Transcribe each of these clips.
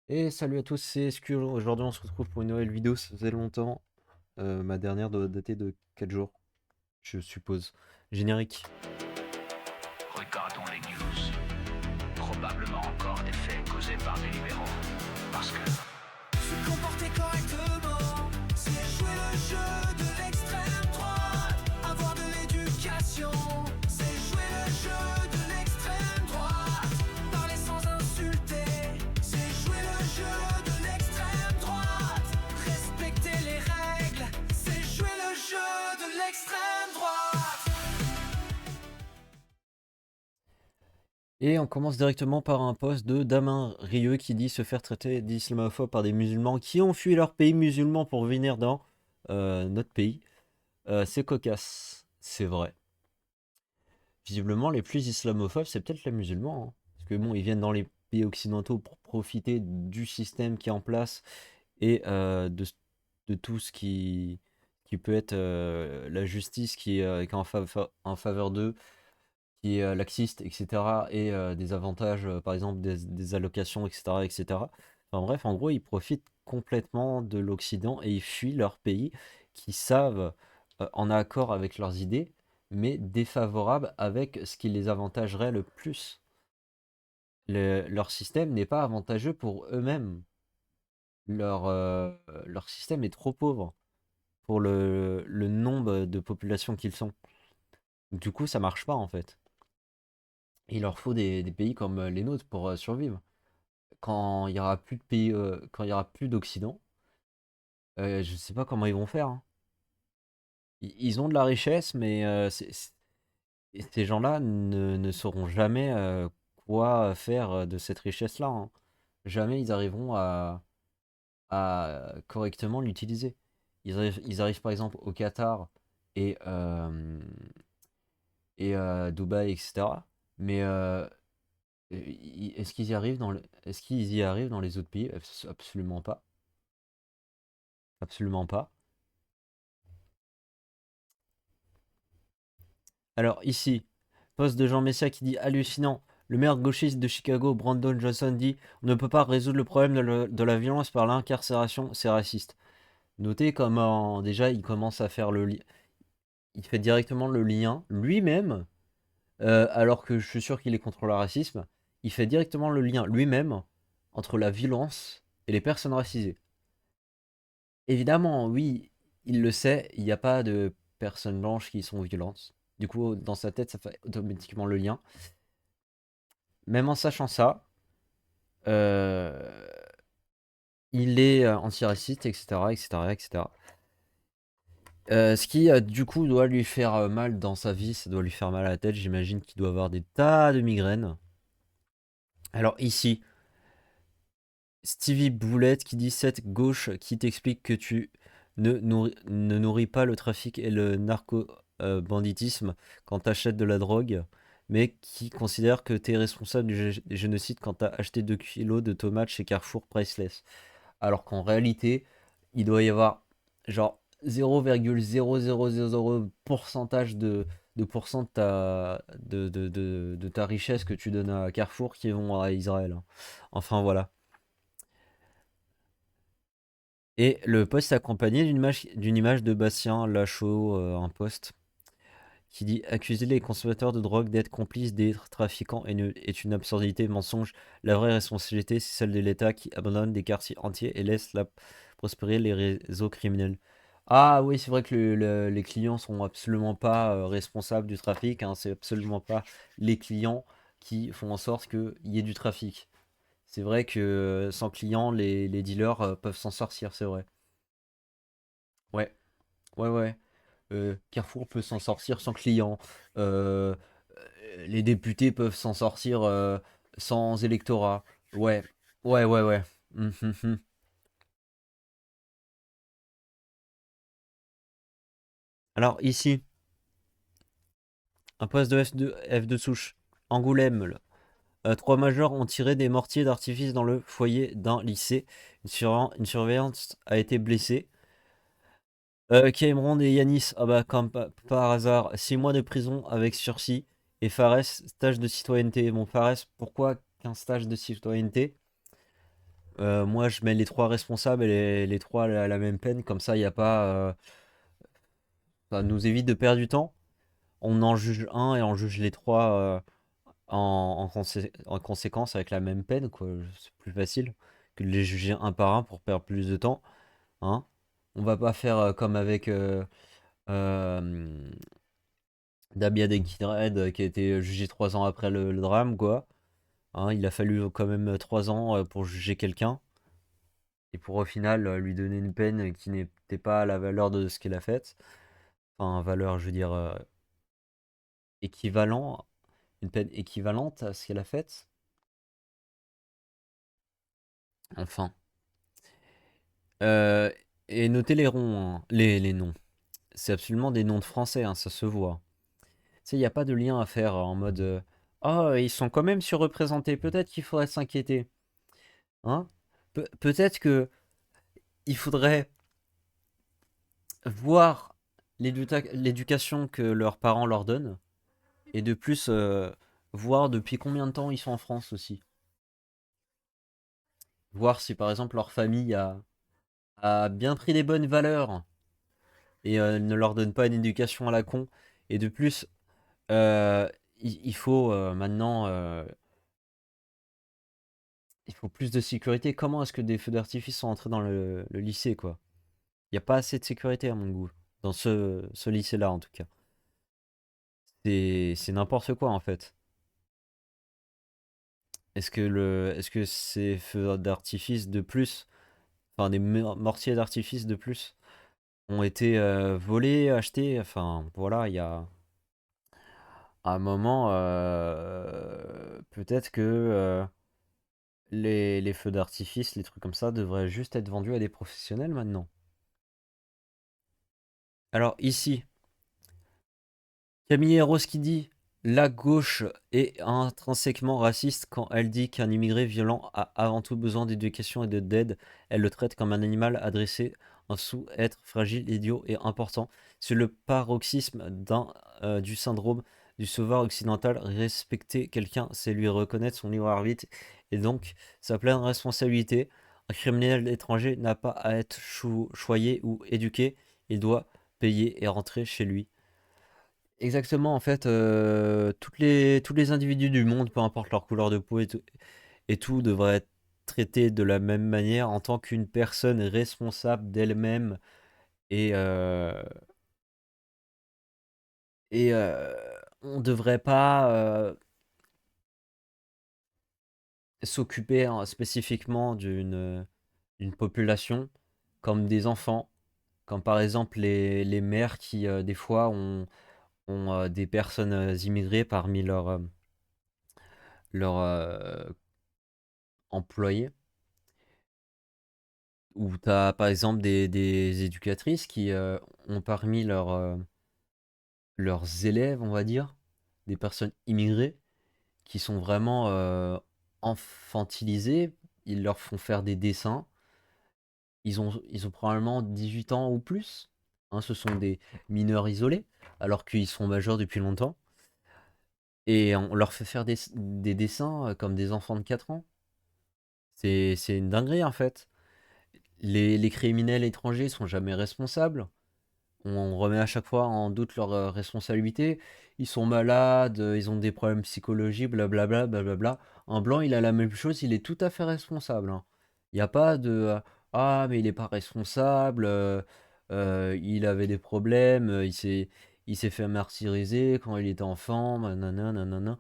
Et salut à tous, c'est SQ. Aujourd'hui, on se retrouve pour une nouvelle vidéo. Ça faisait longtemps. Ma dernière doit dater de 4 jours, je suppose. Générique. Regardons les news. Probablement encore des faits causés par des libéraux. Parce que se comporter correctement, c'est jouer le jeu de l'extrême droite. Avoir de l'éducation, c'est jouer le jeu de l'extrême droite. Parler sans insulter, c'est jouer le jeu de l'extrême droite. Respecter les règles, c'est jouer le jeu de l'extrême droite. Et on commence directement par un post de Damien Rieu qui dit se faire traiter d'islamophobe par des musulmans qui ont fui leur pays musulman pour venir dans notre pays. C'est cocasse, c'est vrai. Visiblement, les plus islamophobes, c'est peut-être les musulmans, hein. Parce que bon, ils viennent dans les pays occidentaux pour profiter du système qui est en place et de tout ce qui peut être la justice qui est en faveur d'eux, qui est laxiste, etc. Et des avantages, par exemple des allocations, etc., etc. Enfin bref, en gros, ils profitent complètement de l'Occident et ils fuient leur pays qui savent, en accord avec leurs idées, mais défavorables avec ce qui les avantagerait le plus. Leur système n'est pas avantageux pour eux-mêmes. Leur système est trop pauvre pour le nombre de population qu'ils sont. Du coup, ça marche pas en fait. Il leur faut des pays comme les nôtres pour survivre. Quand il y aura plus de pays, quand il y aura plus d'Occident, je sais pas comment ils vont faire, hein. Ils ont de la richesse, mais et ces gens-là ne sauront jamais quoi faire de cette richesse-là, hein. Jamais ils arriveront à correctement l'utiliser. Ils arrivent par exemple au Qatar et, euh, et Dubaï, etc. Mais est-ce qu'ils y arrivent est-ce qu'ils y arrivent dans les autres pays? Absolument pas. Absolument pas. Alors ici, poste de Jean Messia qui dit hallucinant. Le maire gauchiste de Chicago, Brandon Johnson, dit on ne peut pas résoudre le problème de la violence par l'incarcération, c'est raciste. Notez comment déjà il commence à faire le lien. Il fait directement le lien lui-même, alors que je suis sûr qu'il est contre le racisme. Il fait directement le lien lui-même entre la violence et les personnes racisées. Évidemment, oui, il le sait, il n'y a pas de personnes blanches qui sont violentes. Du coup, dans sa tête, ça fait automatiquement le lien. Même en sachant ça, euh, il est antiraciste, etc., etc., etc. Ce qui, du coup, doit lui faire mal dans sa vie, ça doit lui faire mal à la tête. J'imagine qu'il doit avoir des tas de migraines. Alors ici, Stevie Boulette qui dit cette gauche qui t'explique que tu ne nourris pas le trafic et le narco-banditisme quand t'achètes de la drogue, mais qui considère que t'es responsable du génocide quand t'as acheté 2 kilos de tomates chez Carrefour Priceless. Alors qu'en réalité, il doit y avoir genre 0,0000 pourcentage de pourcent de ta richesse que tu donnes à Carrefour qui vont à Israël, hein. Enfin voilà. Et le post est accompagné d'une image de Bastien Lachaud, un post qui dit accuser les consommateurs de drogue d'être complices des trafiquants est une absurdité, mensonge. La vraie responsabilité, c'est celle de l'État qui abandonne des quartiers entiers et laisse prospérer les réseaux criminels. Ah oui, c'est vrai que les clients sont absolument pas responsables du trafic, hein. C'est absolument pas les clients qui font en sorte qu'il y ait du trafic. C'est vrai que sans clients, les dealers peuvent s'en sortir, c'est vrai. Ouais, ouais, ouais. Carrefour peut s'en sortir sans clients. Euh, les députés peuvent s'en sortir sans électorat. Ouais, ouais, ouais, ouais. Hum. Alors ici, un poste de F2 souche. Angoulême. Là. Trois majeurs ont tiré des mortiers d'artifice dans le foyer d'un lycée. Une surveillante a été blessée. Cameron et Yanis, ah bah comme par hasard, 6 mois de prison avec sursis. Et Fares, stage de citoyenneté. Bon, Fares, pourquoi qu'un stage de citoyenneté? Moi, je mets les trois responsables et les trois à la même peine. Comme ça, il y a pas. Ça nous évite de perdre du temps. On en juge un et on juge les trois en conséquence avec la même peine, quoi. C'est plus facile que de les juger un par un pour perdre plus de temps, hein. On va pas faire comme avec euh, Damien Enkidred qui a été jugé 3 ans après le drame, quoi. Hein, il a fallu quand même 3 ans pour juger quelqu'un et pour au final lui donner une peine qui n'était pas à la valeur de ce qu'il a fait. Enfin, valeur, je veux dire, équivalent, une peine équivalente à ce qu'elle a fait. Enfin. Euh, et notez les ronds, hein, les noms. C'est absolument des noms de français, hein, ça se voit. Tu sais, il n'y a pas de lien à faire en mode ah, ils sont quand même surreprésentés, peut-être qu'il faudrait s'inquiéter. Hein. Peut-être que il faudrait voir l'éducation que leurs parents leur donnent et de plus voir depuis combien de temps ils sont en France aussi. Voir si par exemple leur famille a bien pris des bonnes valeurs et ne leur donne pas une éducation à la con. Et de plus, il faut maintenant, il faut plus de sécurité. Comment est-ce que des feux d'artifice sont entrés dans le lycée, quoi? Il n'y a pas assez de sécurité à mon goût. Dans ce lycée-là, en tout cas. C'est n'importe quoi, en fait. Est-ce que ces feux d'artifice de plus, enfin des mortiers d'artifice de plus, ont été volés, achetés? Enfin, voilà, il y a un moment, peut-être que les feux d'artifice, les trucs comme ça, devraient juste être vendus à des professionnels maintenant. Alors ici, Camille Rose qui dit la gauche est intrinsèquement raciste quand elle dit qu'un immigré violent a avant tout besoin d'éducation et d'aide. Elle le traite comme un animal adressé, un sous-être fragile, idiot et important. C'est le paroxysme du syndrome du sauveur occidental. Respecter quelqu'un, c'est lui reconnaître son libre arbitre et donc sa pleine responsabilité. Un criminel étranger n'a pas à être choyé ou éduqué. Il doit payer et rentrer chez lui. Exactement, en fait, tous les individus du monde, peu importe leur couleur de peau et tout devrait être traité de la même manière en tant qu'une personne responsable d'elle-même et, euh, et on ne devrait pas s'occuper hein, spécifiquement d'une population comme des enfants, comme par exemple les mères qui, des fois, ont des personnes immigrées parmi leurs employés. Ou tu as par exemple des éducatrices qui ont parmi leurs élèves, on va dire, des personnes immigrées qui sont vraiment infantilisées. Ils leur font faire des dessins. Ils ont probablement 18 ans ou plus. Hein, ce sont des mineurs isolés, alors qu'ils sont majeurs depuis longtemps. Et on leur fait faire des dessins comme des enfants de 4 ans. C'est une dinguerie en fait. Les criminels étrangers sont jamais responsables. On remet à chaque fois en doute leur responsabilité. Ils sont malades, ils ont des problèmes psychologiques, blablabla, blablabla. Un blanc, il a la même chose, il est tout à fait responsable. Hein. Il n'y a pas de ah, mais il n'est pas responsable, il avait des problèmes, il s'est fait martyriser quand il était enfant, nanana, nanana.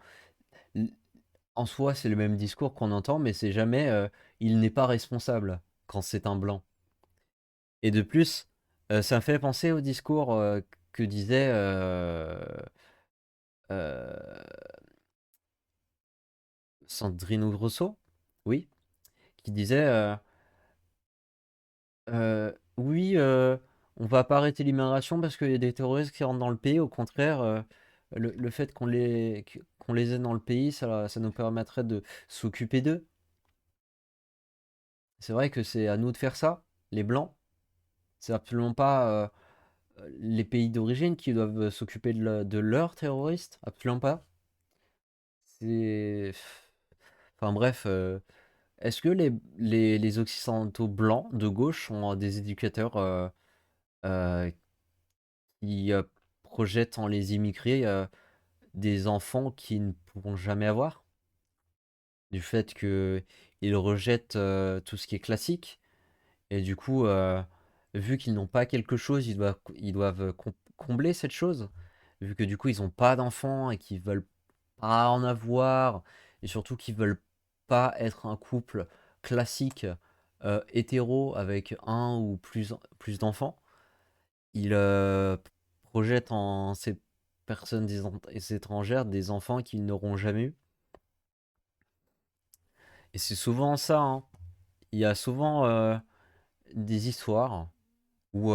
L- En soi, c'est le même discours qu'on entend, mais c'est jamais il n'est pas responsable quand c'est un blanc. Et de plus, ça me fait penser au discours que disait euh, Sandrine Rousseau, oui, qui disait oui, on va pas arrêter l'immigration parce qu'il y a des terroristes qui rentrent dans le pays. Au contraire, le fait qu'on les ait dans le pays, ça nous permettrait de s'occuper d'eux. C'est vrai que c'est à nous de faire ça, les blancs. C'est absolument pas les pays d'origine qui doivent s'occuper de leurs terroristes, absolument pas. C'est. Enfin bref, est-ce que les Occidentaux blancs de gauche sont des éducateurs euh, qui projettent en les immigrés des enfants qu'ils ne pourront jamais avoir? Du fait que ils rejettent tout ce qui est classique, et du coup, vu qu'ils n'ont pas quelque chose, ils doivent combler cette chose. Vu que du coup, ils n'ont pas d'enfants et qu'ils veulent pas en avoir, et surtout qu'ils veulent pas être un couple classique hétéro avec un ou plus d'enfants, ils projettent en ces personnes étrangères des enfants qu'ils n'auront jamais eu. Et c'est souvent ça, hein. Il y a souvent des histoires où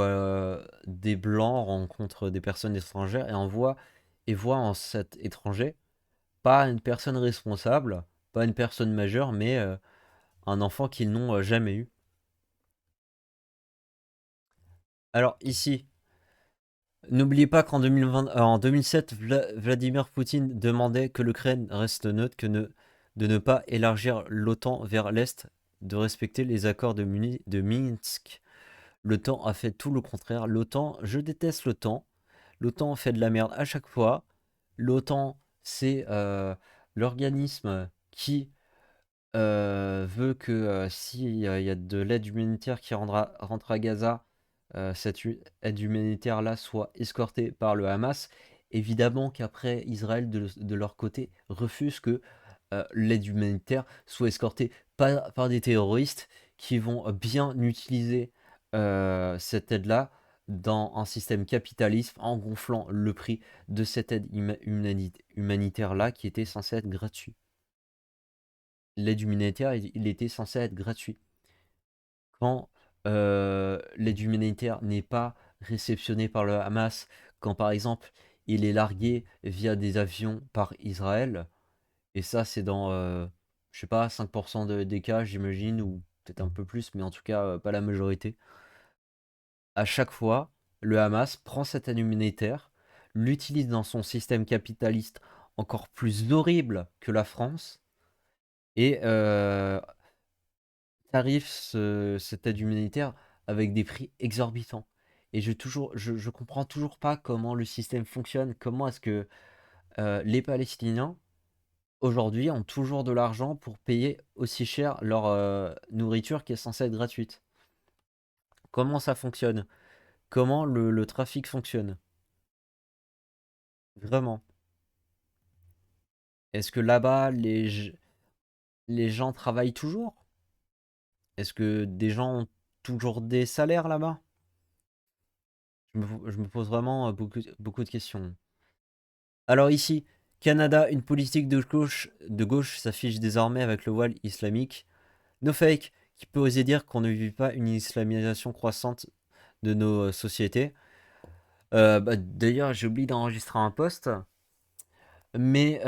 des blancs rencontrent des personnes étrangères et voient en cet étranger pas une personne responsable, pas une personne majeure, mais un enfant qu'ils n'ont jamais eu. Alors ici, n'oubliez pas qu'en 2020, en 2007, Vladimir Poutine demandait que l'Ukraine reste neutre, de ne pas élargir l'OTAN vers l'Est, de respecter les accords de Minsk. L'OTAN a fait tout le contraire. Je déteste l'OTAN. L'OTAN fait de la merde à chaque fois. L'OTAN, c'est l'organisme qui veut que s'il y a de l'aide humanitaire qui rentre à Gaza, cette aide humanitaire-là soit escortée par le Hamas. Évidemment qu'après, Israël, de leur côté, refuse que l'aide humanitaire soit escortée par des terroristes qui vont bien utiliser cette aide-là dans un système capitaliste en gonflant le prix de cette aide humanitaire-là qui était censée être gratuite. L'aide humanitaire, il était censé être gratuit. Quand l'aide humanitaire n'est pas réceptionnée par le Hamas, quand par exemple il est largué via des avions par Israël, et ça c'est dans, je sais pas, 5% des cas j'imagine, ou peut-être un peu plus, mais en tout cas pas la majorité, à chaque fois, le Hamas prend cette aide humanitaire, l'utilise dans son système capitaliste encore plus horrible que la France, et tarif cette aide humanitaire avec des prix exorbitants. Et je comprends toujours pas comment le système fonctionne. Comment est-ce que les Palestiniens aujourd'hui ont toujours de l'argent pour payer aussi cher leur nourriture qui est censée être gratuite? Comment ça fonctionne? Comment le trafic fonctionne? Vraiment. Est-ce que là-bas les gens travaillent toujours? Est-ce que des gens ont toujours des salaires là-bas? Je me pose vraiment beaucoup de questions. Alors ici, Canada, une politique de gauche s'affiche désormais avec le voile islamique. No fake, qui peut oser dire qu'on ne vit pas une islamisation croissante de nos sociétés. D'ailleurs, j'ai oublié d'enregistrer un post, mais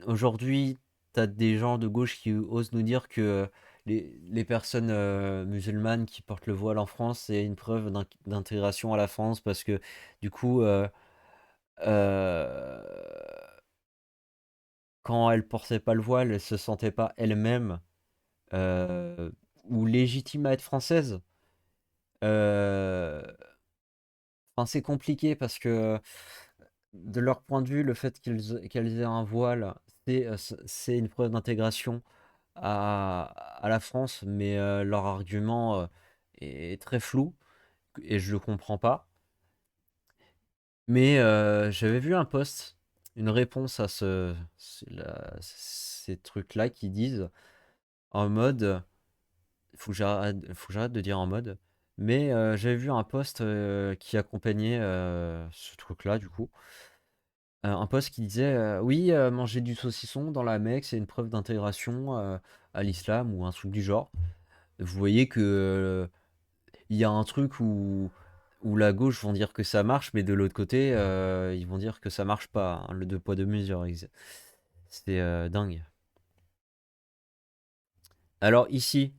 aujourd'hui, t'as des gens de gauche qui osent nous dire que les personnes musulmanes qui portent le voile en France, c'est une preuve d'intégration à la France parce que du coup, euh, quand elle portait pas le voile, elle se sentait pas elle-même euh, ou légitime à être française. Euh, Enfin, c'est compliqué parce que de leur point de vue, le fait qu'elles aient un voile, c'est une preuve d'intégration à la France, mais leur argument est très flou et je le comprends pas. Mais j'avais vu un post, une réponse à ces trucs-là qui disent en mode, faut que j'arrête de dire en mode, mais j'avais vu un post qui accompagnait ce truc-là du coup. Un post qui disait oui, manger du saucisson dans la Mecque, c'est une preuve d'intégration à l'islam ou un truc du genre. Vous voyez que il y a un truc où la gauche vont dire que ça marche, mais de l'autre côté, ils vont dire que ça marche pas, hein, le deux poids deux mesures. C'est dingue. Alors ici,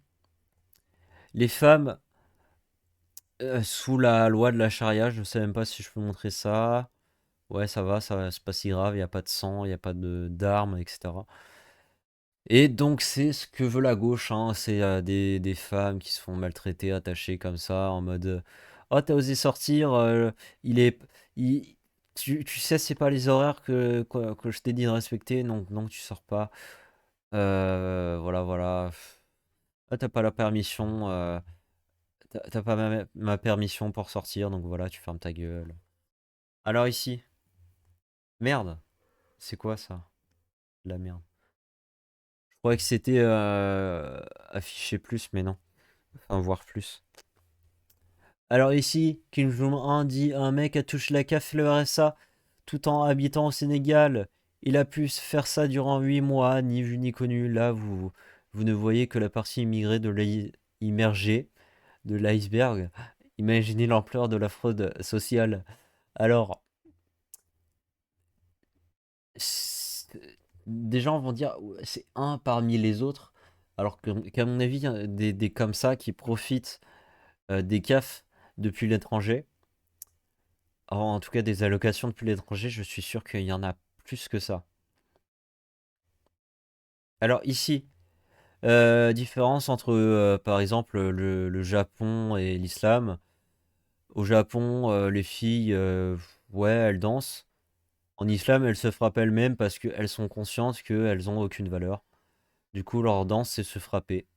les femmes sous la loi de la charia, je sais même pas si je peux montrer ça. Ouais, ça va, c'est pas si grave, il n'y a pas de sang, il n'y a pas d'armes, etc. Et donc c'est ce que veut la gauche, hein, c'est des femmes qui se font maltraiter, attachées comme ça, en mode oh t'as osé sortir, il est, il- tu sais c'est pas les horaires que je t'ai dit de respecter, donc non tu sors pas. Voilà voilà. Ah, t'as pas la permission, t'as pas ma permission pour sortir, donc voilà tu fermes ta gueule. Alors ici, merde, c'est quoi ça? De la merde. Je croyais que c'était affiché plus, mais non. Enfin voir plus. Alors ici, Kim Jong-un dit un mec a touché la CAF et le RSA tout en habitant au Sénégal. Il a pu se faire ça durant 8 mois, ni vu ni connu. Là, vous ne voyez que la partie immigrée immergée de l'iceberg. Imaginez l'ampleur de la fraude sociale. Alors, des gens vont dire ouais, c'est un parmi les autres. Alors qu'à mon avis, il y a des comme ça qui profitent des CAF depuis l'étranger. En tout cas, des allocations depuis l'étranger, je suis sûr qu'il y en a plus que ça. Alors ici, différence entre, par exemple, le Japon et l'islam. Au Japon, les filles, ouais, elles dansent. En islam, elles se frappent elles-mêmes parce qu'elles sont conscientes qu'elles ont aucune valeur. Du coup, leur danse, c'est se frapper.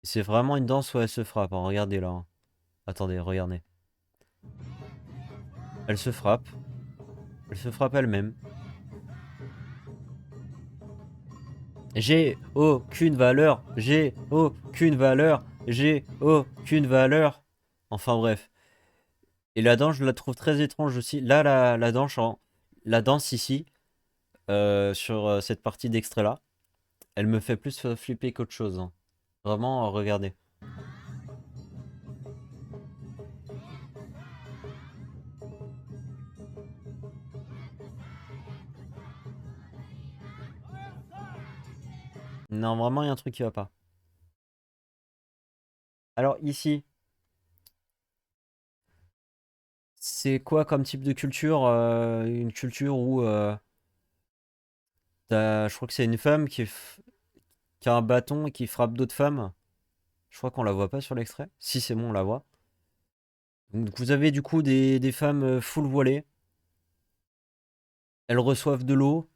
C'est vraiment une danse où elles se frappent, hein. Regardez là, hein. Attendez, regardez. Elles se frappent. Elles se frappent elles-mêmes. J'ai aucune valeur, j'ai aucune valeur, j'ai aucune valeur. Enfin bref. Et la danse, je la trouve très étrange aussi. Là, la danse ici, sur cette partie d'extrait là, elle me fait plus flipper qu'autre chose, hein. Vraiment, regardez. Non, vraiment, il y a un truc qui va pas. Alors ici, c'est quoi comme type de culture? Une culture où je crois que c'est une femme qui a un bâton et qui frappe d'autres femmes. Je crois qu'on la voit pas sur l'extrait. Si c'est bon, on la voit. Donc vous avez du coup des femmes full voilées. Elles reçoivent de l'eau.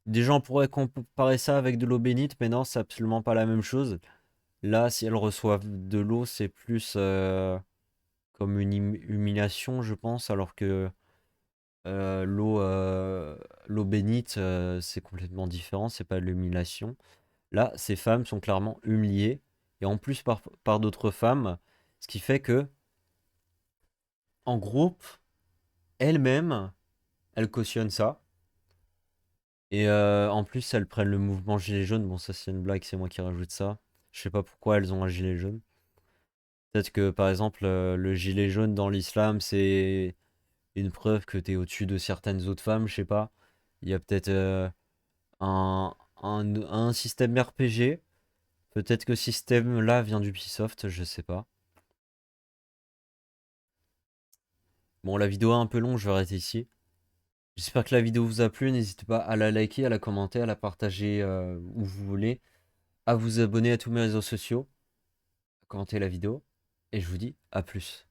Des gens pourraient comparer ça avec de l'eau bénite, mais non, c'est absolument pas la même chose. Là, si elles reçoivent de l'eau, c'est plus comme une humiliation, je pense, alors que euh, l'eau l'eau bénite, c'est complètement différent, c'est pas de l'humiliation. Là, ces femmes sont clairement humiliées, et en plus par d'autres femmes, ce qui fait que, en groupe, elles-mêmes, elles cautionnent ça. Et en plus, elles prennent le mouvement gilet jaune. Bon, ça, c'est une blague, c'est moi qui rajoute ça. Je sais pas pourquoi elles ont un gilet jaune. Peut-être que, par exemple, le gilet jaune dans l'islam, c'est une preuve que t'es au-dessus de certaines autres femmes, je sais pas. Il y a peut-être un système RPG. Peut-être que ce système-là vient d'Ubisoft, je sais pas. Bon, la vidéo est un peu longue, je vais arrêter ici. J'espère que la vidéo vous a plu. N'hésitez pas à la liker, à la commenter, à la partager où vous voulez, à vous abonner à tous mes réseaux sociaux, à commenter la vidéo. Et je vous dis à plus.